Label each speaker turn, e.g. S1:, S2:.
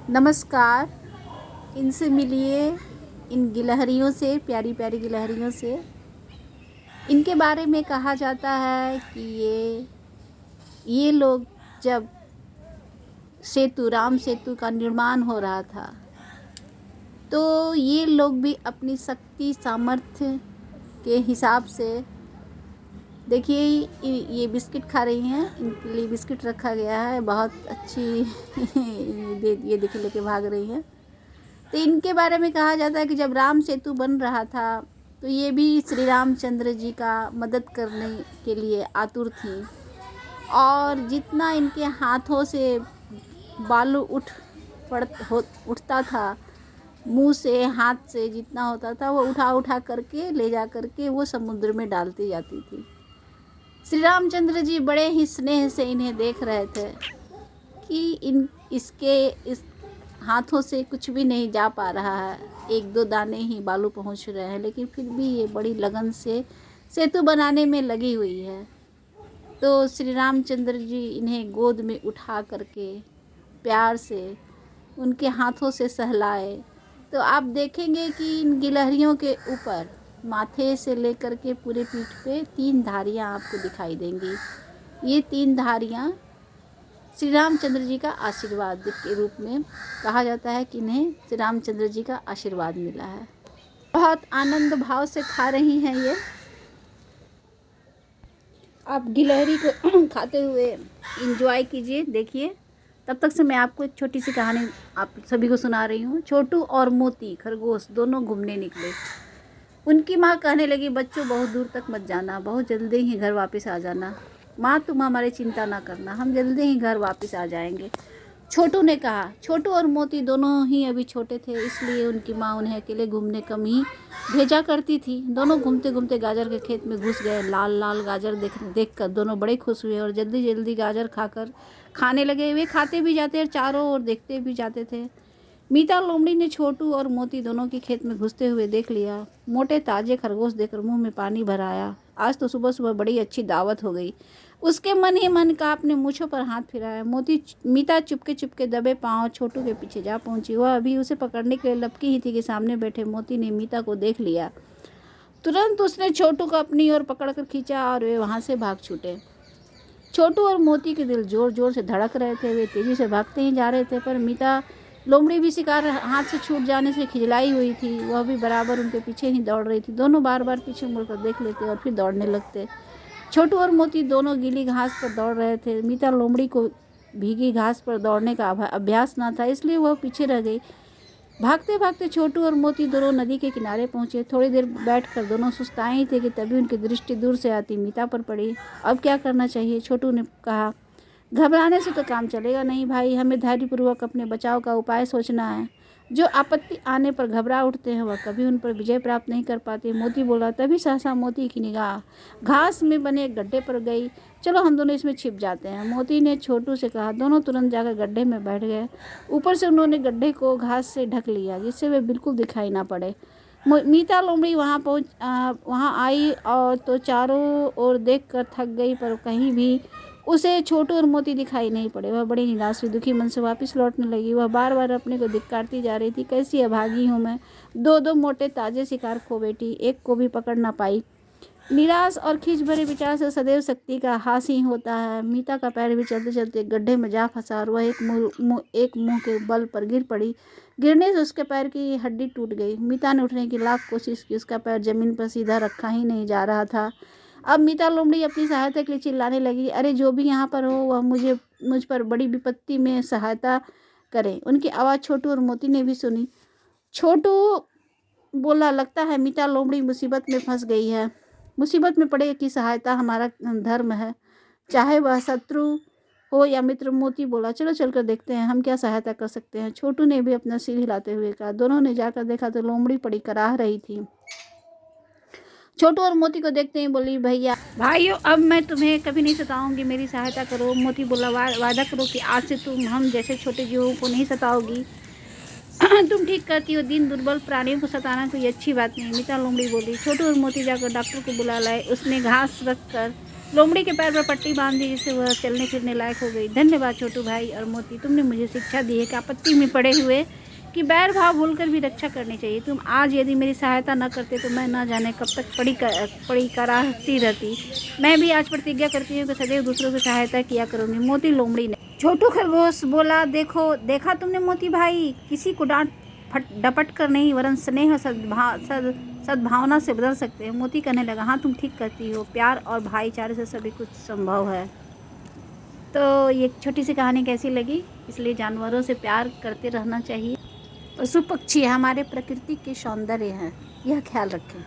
S1: नमस्कार। इनसे मिलिए, इन गिलहरियों से, प्यारी प्यारी गिलहरियों से। इनके बारे में कहा जाता है कि ये लोग जब राम सेतु का निर्माण हो रहा था तो ये लोग भी अपनी शक्ति सामर्थ्य के हिसाब से, देखिए ये बिस्किट खा रही हैं, इनके लिए बिस्किट रखा गया है, बहुत अच्छी ये देख लेके भाग रही हैं। तो इनके बारे में कहा जाता है कि जब राम सेतु बन रहा था तो ये भी श्री रामचंद्र जी का मदद करने के लिए आतुर थी, और जितना इनके हाथों से बालू उठता था, मुंह से हाथ से जितना होता था वो उठा उठा करके ले जा करके वो समुद्र में डालती जाती थी। श्री रामचंद्र जी बड़े ही स्नेह से इन्हें देख रहे थे कि इस हाथों से कुछ भी नहीं जा पा रहा है, एक दो दाने ही बालू पहुंच रहे हैं, लेकिन फिर भी ये बड़ी लगन से सेतु बनाने में लगी हुई है। तो श्री रामचंद्र जी इन्हें गोद में उठा करके प्यार से उनके हाथों से सहलाए। तो आप देखेंगे कि इन गिलहरियों के ऊपर माथे से लेकर के पूरे पीठ पे 3 धारियाँ आपको दिखाई देंगी। ये 3 धारियाँ श्री रामचंद्र जी का आशीर्वाद के रूप में कहा जाता है कि इन्हें श्री रामचंद्र जी का आशीर्वाद मिला है। बहुत आनंद भाव से खा रही हैं ये। आप गिलहरी को खाते हुए एंजॉय कीजिए, देखिए। तब तक से मैं आपको एक छोटी सी कहानी आप सभी को सुना रही हूँ। छोटू और मोती खरगोश दोनों घूमने निकले। उनकी माँ कहने लगी, बच्चों बहुत दूर तक मत जाना, बहुत जल्दी ही घर वापस आ जाना। माँ तुम हमारी चिंता ना करना, हम जल्दी ही घर वापस आ जाएंगे। छोटू ने कहा। छोटू और मोती दोनों ही अभी छोटे थे, इसलिए उनकी माँ उन्हें अकेले घूमने कम ही भेजा करती थी। दोनों घूमते घूमते गाजर के खेत में घुस गए। लाल लाल गाजर देखकर दोनों बड़े खुश हुए और जल्दी जल्दी गाजर खाने लगे। वे खाते भी जाते और चारों ओर देखते भी जाते थे। मीता लोमड़ी ने छोटू और मोती दोनों के खेत में घुसते हुए देख लिया। मोटे ताजे खरगोश देखकर मुंह में पानी भर आया। आज तो सुबह सुबह बड़ी अच्छी दावत हो गई। उसके मन ही मन का अपने मूँछों पर हाथ फिराया। मीता चुपके चुपके दबे पांव छोटू के पीछे जा पहुंची। वह अभी उसे पकड़ने के लिए लपकी ही थी कि सामने बैठे मोती ने मीता को देख लिया। तुरंत उसने छोटू को अपनी ओर पकड़कर खींचा और वे वहां से भाग छूटे। छोटू और मोती के दिल जोर जोर से धड़क रहे थे। वे तेजी से भागते ही जा रहे थे, पर मीता लोमड़ी भी शिकार हाथ से छूट जाने से खिजलाई हुई थी। वह भी बराबर उनके पीछे ही दौड़ रही थी। दोनों बार बार पीछे मुड़कर देख लेते और फिर दौड़ने लगते। छोटू और मोती दोनों गीली घास पर दौड़ रहे थे। मीता लोमड़ी को भीगी घास पर दौड़ने का अभ्यास न था, इसलिए वह पीछे रह गई। भागते भागते छोटू और मोती दोनों नदी के किनारे पहुंचे। थोड़ी देर बैठकर दोनों सुस्ताए ही थे कि तभी उनकी दृष्टि दूर से आती मीता पर पड़ी। अब क्या करना चाहिए? छोटू ने कहा। घबराने से तो काम चलेगा नहीं भाई, हमें धैर्यपूर्वक अपने बचाव का उपाय सोचना है। जो आपत्ति आने पर घबरा उठते हैं वह कभी उन पर विजय प्राप्त नहीं कर पाते। मोती बोला। तभी सहसा मोती की निगाह घास में बने एक गड्ढे पर गई। चलो हम दोनों इसमें छिप जाते हैं, मोती ने छोटू से कहा। दोनों तुरंत जाकर गड्ढे में बैठ गए। ऊपर से उन्होंने गड्ढे को घास से ढक लिया, जिससे वे बिल्कुल दिखाई ना पड़े। मीता लोमड़ी वहाँ आई और तो चारों ओर देखकर थक गई, पर कहीं भी उसे छोटू और मोती दिखाई नहीं पड़े। वह बड़ी निराश हुई, दुखी मन से वापस लौटने लगी। वह बार बार अपने को धिक्कारती जा रही थी। कैसी अभागी हूँ मैं, दो मोटे ताजे शिकार खो बैठी, एक को भी पकड़ ना पाई। निराश और खींच भरे विचार से सदैव शक्ति का हास ही होता है। मीता का पैर भी चलते चलते गड्ढे में जा फंसा और वह एक मुंह के बल पर गिर पड़ी। गिरने से उसके पैर की हड्डी टूट गई। मीता ने उठने की लाख कोशिश की, उसका पैर जमीन पर सीधा रखा ही नहीं जा रहा था। अब मीता लोमड़ी अपनी सहायता के लिए चिल्लाने लगी। अरे जो भी यहाँ पर हो वह मुझ पर बड़ी विपत्ति में सहायता करे। उनकी आवाज़ छोटू और मोती ने भी सुनी। छोटू बोला, लगता है मीता लोमड़ी मुसीबत में फंस गई है। मुसीबत में पड़े की सहायता हमारा धर्म है, चाहे वह शत्रु हो या मित्र। मोती बोला। चलो चलकर देखते हैं हम क्या सहायता कर सकते हैं। छोटू ने भी अपना सिर हिलाते हुए कहा। दोनों ने जाकर देखा तो लोमड़ी पड़ी कराह रही थी। छोटू और मोती को देखते ही बोली, भैया भाइयों अब मैं तुम्हें कभी नहीं सताऊंगी, मेरी सहायता करो। मोती बोला, वादा करो कि आज से तुम हम जैसे छोटे जीवों को नहीं सताओगी। तुम ठीक करती हो, दीन दुर्बल प्राणियों को सताना कोई अच्छी बात नहीं। मीता लोमड़ी बोली। छोटू और मोती जाकर डॉक्टर को बुला लाए। उसने घास रख कर लोमड़ी के पैर पर पट्टी बांध दी जिससे वह चलने फिरने लायक हो गई। धन्यवाद छोटू भाई और मोती, तुमने मुझे शिक्षा दी है कि आपत्ति में पड़े हुए कि बैर भाव भूलकर भी रक्षा करनी चाहिए। तुम आज यदि मेरी सहायता न करते तो मैं न जाने कब तक पड़ी कराहती रहती। मैं भी आज प्रतिज्ञा करती हूँ कि सदैव दूसरों की सहायता किया करूँगी। मोती लोमड़ी ने। छोटू खरगोश बोला, देखा तुमने मोती भाई, किसी को डांट डपट कर नहीं वरन स्नेह और सद्भावना से बदल सकते हैं। मोती कहने लगा, हाँ तुम ठीक कहती हो, प्यार और भाईचारे से सभी कुछ संभव है। तो ये छोटी सी कहानी कैसी लगी? इसलिए जानवरों से प्यार करते रहना चाहिए। पशु पक्षी हमारे प्रकृति के सौंदर्य हैं, यह ख्याल रखें।